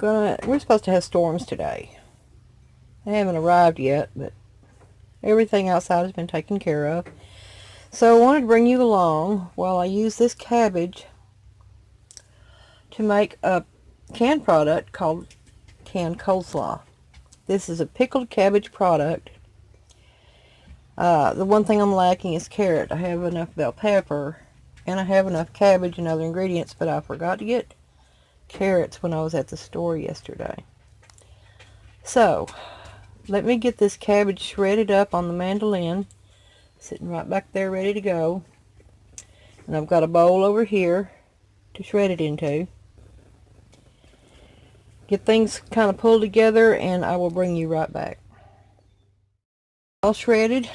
we're supposed to have storms today. They haven't arrived yet, but everything outside has been taken care of. So I wanted to bring you along while I use this cabbage to make a canned product called canned coleslaw. This is a pickled cabbage product. The one thing I'm lacking is carrot. I have enough bell pepper and I have enough cabbage and other ingredients, but I forgot to get carrots when I was at the store yesterday. So let me get this cabbage shredded up on the mandolin, sitting right back there ready to go. And I've got a bowl over here to shred it into. Get things kind of pulled together and I will bring you right back. All shredded.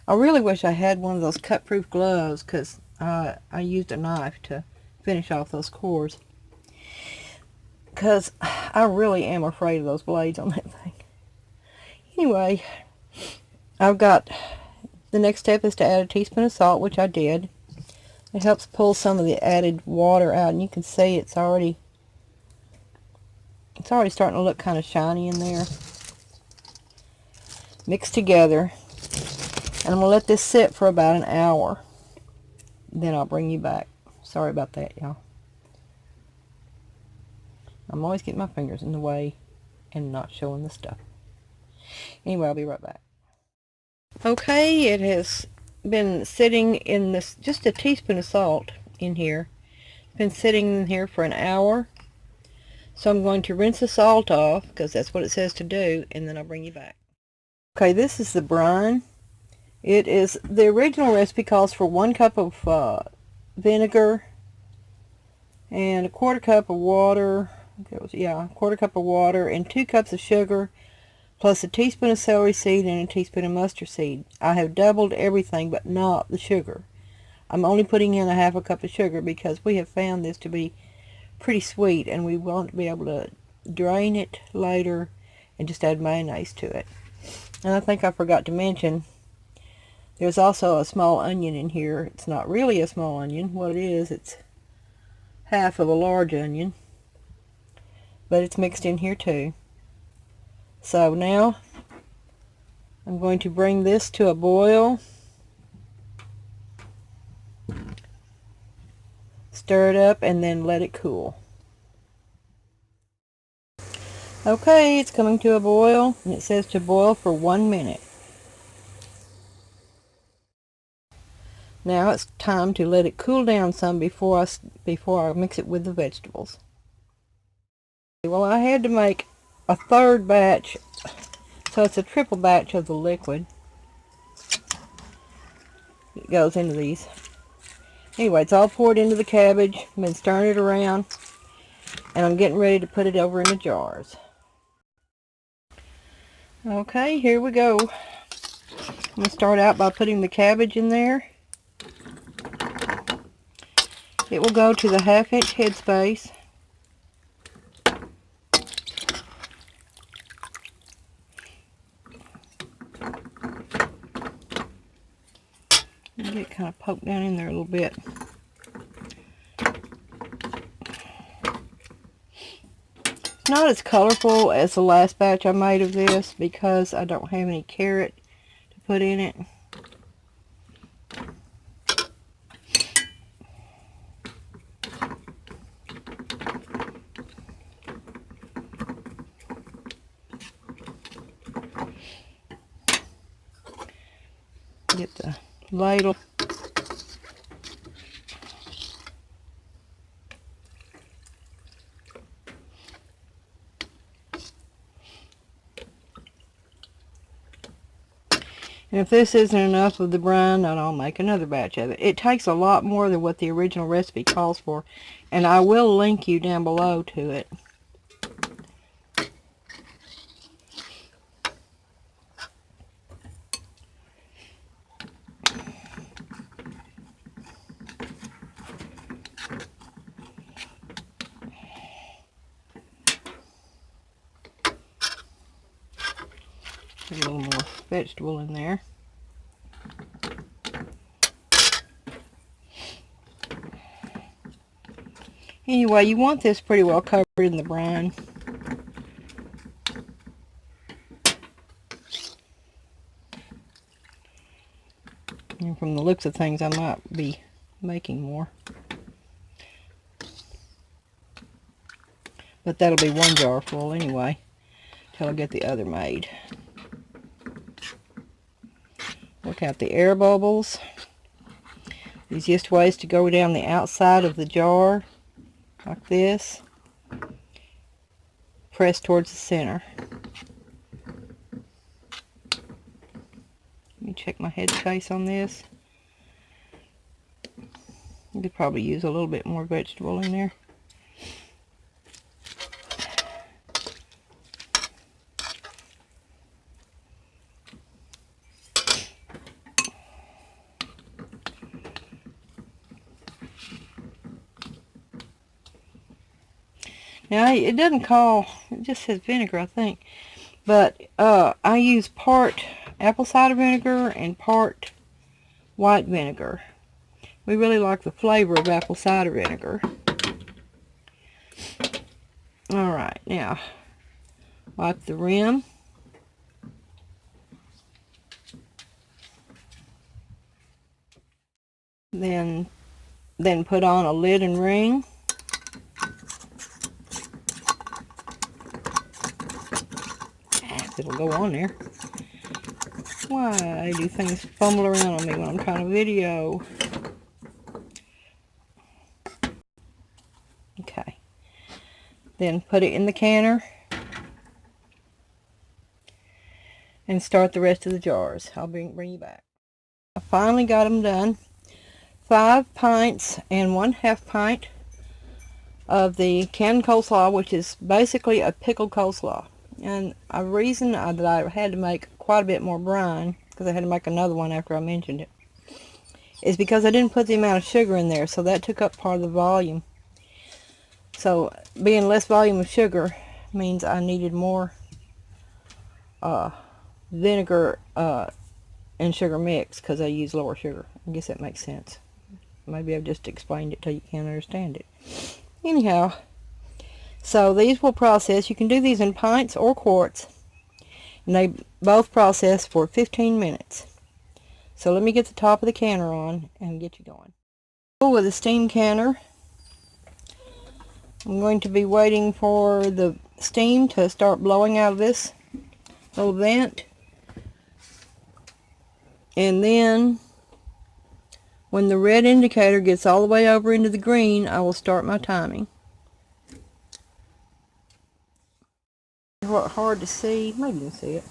I really wish I had one of those cut-proof gloves, because I used a knife to finish off those cores. Because I really am afraid of those blades on that thing. Anyway, I've got, the next step is to add a teaspoon of salt, which I did. It helps pull some of the added water out, and you can see it's already starting to look kind of shiny in there. Mix together. And I'm going to let this sit for about an hour. Then I'll bring you back. Sorry about that, y'all. I'm always getting my fingers in the way and not showing the stuff. Anyway, I'll be right back. Okay, it has been sitting in this, just a teaspoon of salt in here. Been sitting in here for an hour. So I'm going to rinse the salt off, because that's what it says to do, and then I'll bring you back. Okay, this is the brine. It is, the original recipe calls for 1 cup of vinegar and a quarter cup of water. A quarter cup of water and 2 cups of sugar, plus a teaspoon of celery seed and a teaspoon of mustard seed. I have doubled everything, but not the sugar. I'm only putting in a half a cup of sugar because we have found this to be pretty sweet, and we want to be able to drain it later and just add mayonnaise to it. And I think I forgot to mention, there's also a small onion in here. It's not really a small onion. What it is, it's half of a large onion. But it's mixed in here too. So now I'm going to bring this to a boil. Stir it up and then let it cool. Okay, it's coming to a boil, and it says to boil for 1 minute. Now it's time to let it cool down some before I mix it with the vegetables. Well, I had to make a third batch, so it's a triple batch of the liquid. It goes into these. Anyway, it's all poured into the cabbage. I've been stirring it around, and I'm getting ready to put it over in the jars. Okay, here we go. I'm going to start out by putting the cabbage in there. It will go to the 1/2 inch headspace. Get it kind of poked down in there a little bit. It's not as colorful as the last batch I made of this because I don't have any carrot to put in it. Get the ladle. And if this isn't enough of the brine, then I'll make another batch of it. It takes a lot more than what the original recipe calls for, and I will link you down below to it. Put a little more vegetable in there. Anyway, you want this pretty well covered in the brine. And from the looks of things, I might be making more. But that'll be one jar full anyway, till I get the other made. Look out the air bubbles. The easiest way is to go down the outside of the jar, like this. Press towards the center. Let me check my head space on this. You could probably use a little bit more vegetable in there. Now, it doesn't call, it just says vinegar, I think. But I use part apple cider vinegar and part white vinegar. We really like the flavor of apple cider vinegar. Alright, now, wipe the rim. Then put on a lid and ring. It'll go on there. Why do things fumble around on me when I'm trying to video? Okay. Then put it in the canner and start the rest of the jars. I'll bring you back. I finally got them done. 5 pints and 1/2 pint of the canned coleslaw, which is basically a pickled coleslaw. And a reason that I had to make quite a bit more brine, because I had to make another one after I mentioned it, is because I didn't put the amount of sugar in there, so that took up part of the volume. So being less volume of sugar means I needed more vinegar and sugar mix, because I use lower sugar. I guess that makes sense. Maybe I've just explained it till you can't understand it. Anyhow, so these will process. You can do these in pints or quarts, and they both process for 15 minutes. So let me get the top of the canner on and get you going. With a steam canner, I'm going to be waiting for the steam to start blowing out of this little vent, and then when the red indicator gets all the way over into the green, I will start my timing. Hard to see, maybe you can see it.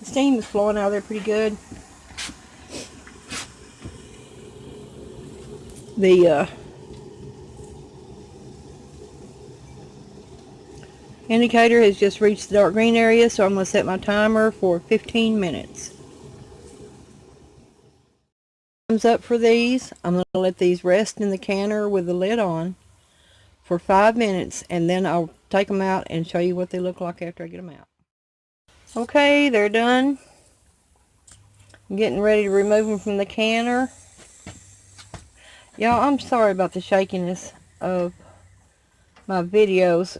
The steam is flowing out of there pretty good. The indicator has just reached the dark green area, so I'm going to set my timer for 15 minutes. Thumbs up for these. I'm going to let these rest in the canner with the lid on for 5 minutes, and then I'll take them out and show you what they look like after I get them out. Okay, they're done. I'm getting ready to remove them from the canner. Y'all, I'm sorry about the shakiness of my videos,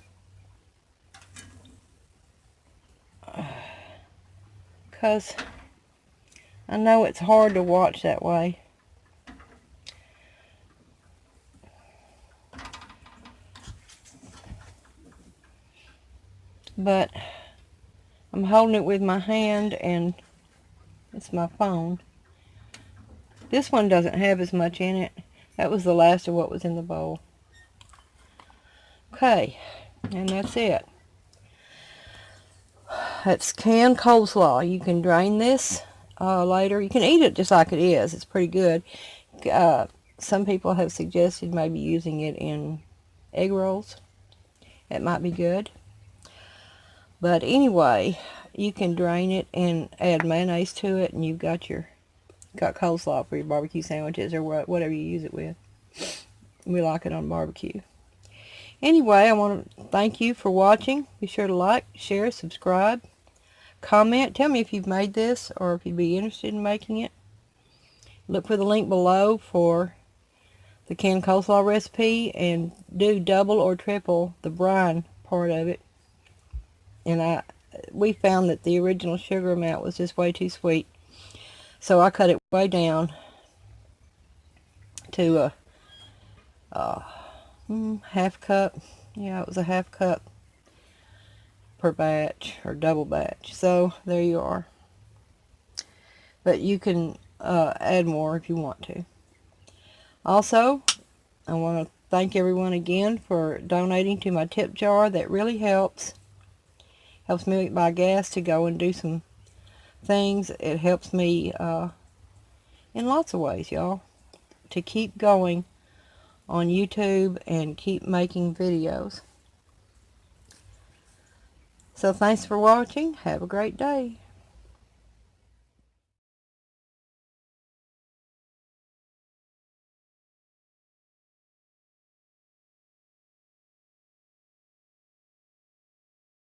because I know it's hard to watch that way. But I'm holding it with my hand, and it's my phone. This one doesn't have as much in it. That was the last of what was in the bowl. Okay, and that's it. That's canned coleslaw. You can drain this later. You can eat it just like it is. It's pretty good. Some people have suggested maybe using it in egg rolls. It might be good. But anyway, you can drain it and add mayonnaise to it, and you've got coleslaw for your barbecue sandwiches or whatever you use it with. We like it on barbecue. Anyway, I want to thank you for watching. Be sure to like, share, subscribe, comment. Tell me if you've made this or if you'd be interested in making it. Look for the link below for the canned coleslaw recipe, and do double or triple the brine part of it. And we found that the original sugar amount was just way too sweet, so I cut it way down to a half cup. Yeah, it was a half cup per batch, or double batch. So there you are. But you can add more if you want to. Also, I want to thank everyone again for donating to my tip jar. That really helps. Helps me buy gas to go and do some things. It helps me in lots of ways, y'all, to keep going on YouTube and keep making videos. So thanks for watching. Have a great day.